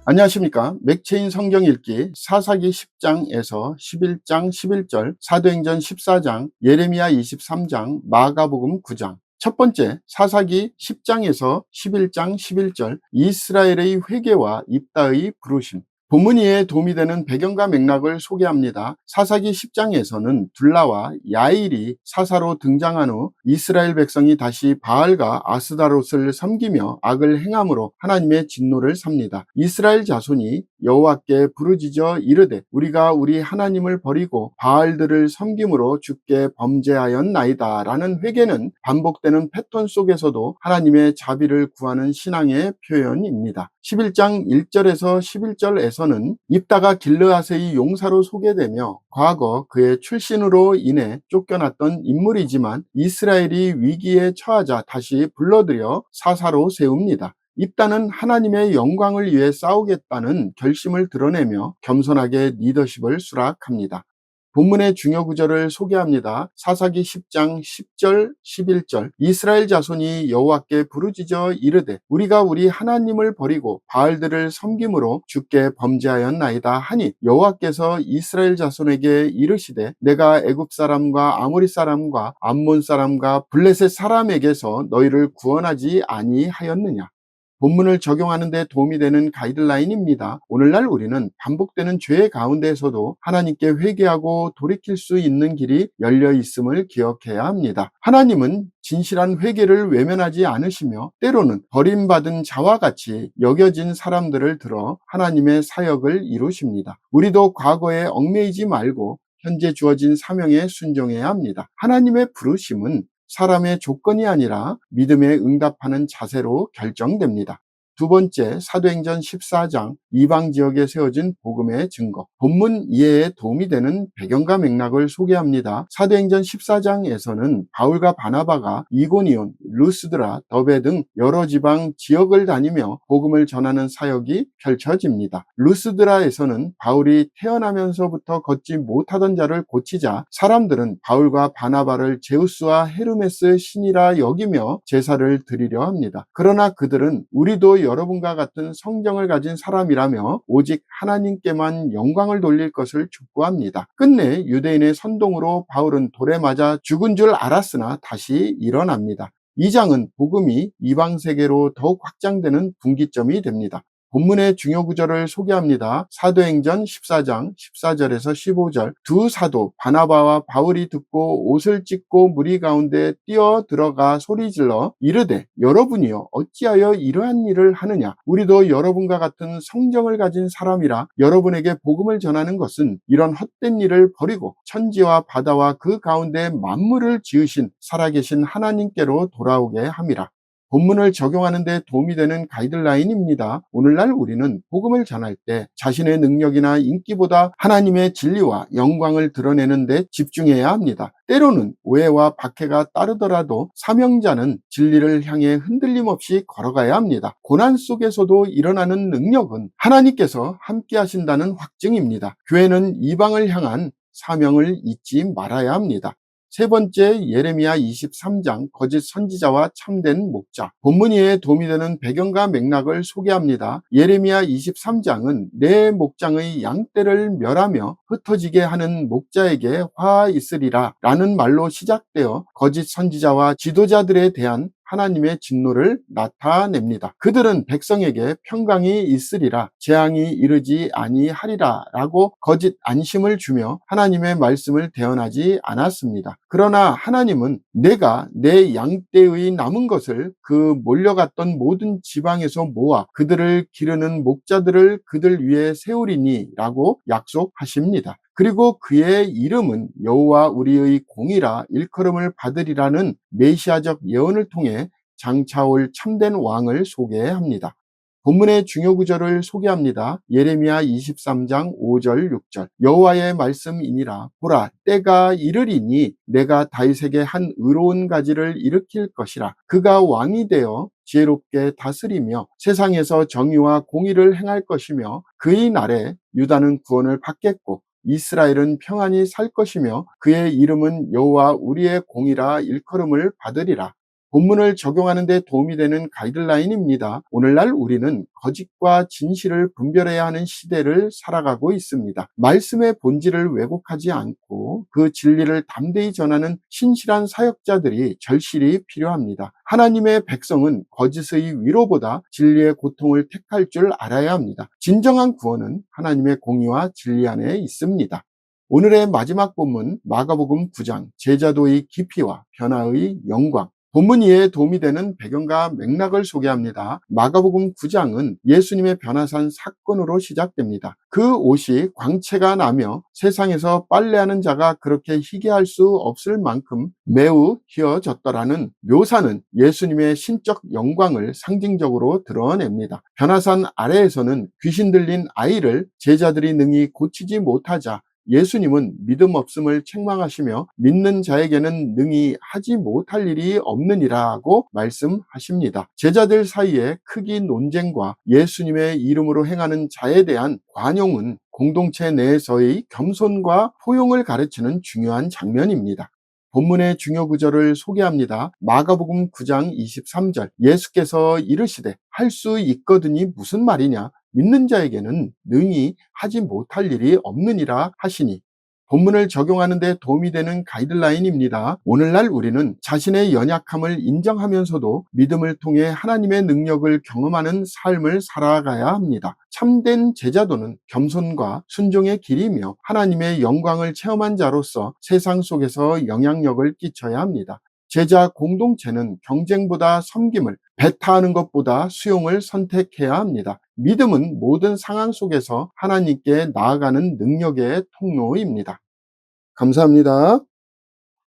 안녕하십니까. 맥체인 성경 읽기 사사기 10장에서 11장 11절, 사도행전 14장, 예레미야 23장, 마가복음 9장. 첫 번째, 사사기 10장에서 11장 11절, 이스라엘의 회개와 입다의 부르심. 본문 이해에 도움이 되는 배경과 맥락을 소개합니다. 사사기 10장에서는 둘라와 야일이 사사로 등장한 후 이스라엘 백성이 다시 바알과 아스다롯을 섬기며 악을 행함으로 하나님의 진노를 삽니다. 이스라엘 자손이 여호와께 부르짖어 이르되 우리가 우리 하나님을 버리고 바알들을 섬김으로 주께 범죄하였나이다 라는 회개는 반복되는 패턴 속에서도 하나님의 자비를 구하는 신앙의 표현입니다. 11장 1절에서 11절에서는 입다가 길르앗의 용사로 소개되며 과거 그의 출신으로 인해 쫓겨났던 인물이지만 이스라엘이 위기에 처하자 다시 불러들여 사사로 세웁니다. 입다는 하나님의 영광을 위해 싸우겠다는 결심을 드러내며 겸손하게 리더십을 수락합니다. 본문의 중요 구절을 소개합니다. 사사기 10장 10절 11절, 이스라엘 자손이 여호와께 부르짖어 이르되 우리가 우리 하나님을 버리고 바알들을 섬김으로 주께 범죄하였나이다 하니 여호와께서 이스라엘 자손에게 이르시되 내가 애굽 사람과 아모리 사람과 암몬 사람과 블레셋 사람에게서 너희를 구원하지 아니하였느냐. 본문을 적용하는 데 도움이 되는 가이드라인입니다. 오늘날 우리는 반복되는 죄 가운데에서도 하나님께 회개하고 돌이킬 수 있는 길이 열려 있음을 기억해야 합니다. 하나님은 진실한 회개를 외면하지 않으시며 때로는 버림받은 자와 같이 여겨진 사람들을 들어 하나님의 사역을 이루십니다. 우리도 과거에 얽매이지 말고 현재 주어진 사명에 순종해야 합니다. 하나님의 부르심은 사람의 조건이 아니라 믿음에 응답하는 자세로 결정됩니다. 두 번째, 사도행전 14장 이방 지역에 세워진 복음의 증거. 본문 이해에 도움이 되는 배경과 맥락을 소개합니다. 사도행전 14장에서는 바울과 바나바가 이고니온, 루스드라, 더베 등 여러 지방 지역을 다니며 복음을 전하는 사역이 펼쳐집니다. 루스드라에서는 바울이 태어나면서부터 걷지 못하던 자를 고치자 사람들은 바울과 바나바를 제우스와 헤르메스 신이라 여기며 제사를 드리려 합니다. 그러나 그들은 우리도 여러분과 같은 성정을 가진 사람이라며 오직 하나님께만 영광을 돌릴 것을 촉구합니다. 끝내 유대인의 선동으로 바울은 돌에 맞아 죽은 줄 알았으나 다시 일어납니다. 이 장은 복음이 이방 세계로 더욱 확장되는 분기점이 됩니다. 본문의 중요 구절을 소개합니다. 사도행전 14장 14절에서 15절, 두 사도 바나바와 바울이 듣고 옷을 찢고 무리 가운데 뛰어 들어가 소리질러 이르되 여러분이여 어찌하여 이러한 일을 하느냐. 우리도 여러분과 같은 성정을 가진 사람이라 여러분에게 복음을 전하는 것은 이런 헛된 일을 버리고 천지와 바다와 그 가운데 만물을 지으신 살아계신 하나님께로 돌아오게 함이라. 본문을 적용하는 데 도움이 되는 가이드라인입니다. 오늘날 우리는 복음을 전할 때 자신의 능력이나 인기보다 하나님의 진리와 영광을 드러내는 데 집중해야 합니다. 때로는 오해와 박해가 따르더라도 사명자는 진리를 향해 흔들림 없이 걸어가야 합니다. 고난 속에서도 일어나는 능력은 하나님께서 함께 하신다는 확증입니다. 교회는 이방을 향한 사명을 잊지 말아야 합니다. 세 번째, 예레미야 23장 거짓 선지자와 참된 목자. 본문 이해에 도움이 되는 배경과 맥락을 소개합니다. 예레미야 23장은 내 목장의 양떼를 멸하며 흩어지게 하는 목자에게 화 있으리라 라는 말로 시작되어 거짓 선지자와 지도자들에 대한 하나님의 진노를 나타냅니다. 그들은 백성에게 평강이 있으리라, 재앙이 이르지 아니하리라 라고 거짓 안심을 주며 하나님의 말씀을 대언하지 않았습니다. 그러나 하나님은 내가 내 양떼의 남은 것을 그 몰려갔던 모든 지방에서 모아 그들을 기르는 목자들을 그들 위에 세우리니 라고 약속하십니다. 그리고 그의 이름은 여호와 우리의 공이라 일컬음을 받으리라는 메시아적 예언을 통해 장차올 참된 왕을 소개합니다. 본문의 중요 구절을 소개합니다. 예레미야 23장 5절 6절, 여호와의 말씀이니라. 보라, 때가 이르리니 내가 다윗에게 한 의로운 가지를 일으킬 것이라. 그가 왕이 되어 지혜롭게 다스리며 세상에서 정의와 공의를 행할 것이며 그의 날에 유다는 구원을 받겠고 이스라엘은 평안히 살 것이며 그의 이름은 여호와 우리의 공이라 일컬음을 받으리라. 본문을 적용하는 데 도움이 되는 가이드라인입니다. 오늘날 우리는 거짓과 진실을 분별해야 하는 시대를 살아가고 있습니다. 말씀의 본질을 왜곡하지 않고 그 진리를 담대히 전하는 신실한 사역자들이 절실히 필요합니다. 하나님의 백성은 거짓의 위로보다 진리의 고통을 택할 줄 알아야 합니다. 진정한 구원은 하나님의 공의와 진리 안에 있습니다. 오늘의 마지막 본문 마가복음 9장 제자도의 깊이와 변화의 영광. 본문 이해에 도움이 되는 배경과 맥락을 소개합니다. 마가복음 9장은 예수님의 변화산 사건으로 시작됩니다. 그 옷이 광채가 나며 세상에서 빨래하는 자가 그렇게 희게할 수 없을 만큼 매우 희어졌더라는 묘사는 예수님의 신적 영광을 상징적으로 드러냅니다. 변화산 아래에서는 귀신 들린 아이를 제자들이 능히 고치지 못하자 예수님은 믿음 없음을 책망하시며 믿는 자에게는 능히 하지 못할 일이 없느니라고 말씀하십니다. 제자들 사이에 크기 논쟁과 예수님의 이름으로 행하는 자에 대한 관용은 공동체 내에서의 겸손과 포용을 가르치는 중요한 장면입니다. 본문의 중요 구절을 소개합니다. 마가복음 9장 23절 예수께서 이르시되 할 수 있거든이 무슨 말이냐 믿는 자에게는 능히 하지 못할 일이 없느니라 하시니 본문을 적용하는 데 도움이 되는 가이드라인입니다. 오늘날 우리는 자신의 연약함을 인정하면서도 믿음을 통해 하나님의 능력을 경험하는 삶을 살아가야 합니다. 참된 제자도는 겸손과 순종의 길이며 하나님의 영광을 체험한 자로서 세상 속에서 영향력을 끼쳐야 합니다. 제자 공동체는 경쟁보다 섬김을, 배타하는 것보다 수용을 선택해야 합니다. 믿음은 모든 상황 속에서 하나님께 나아가는 능력의 통로입니다. 감사합니다.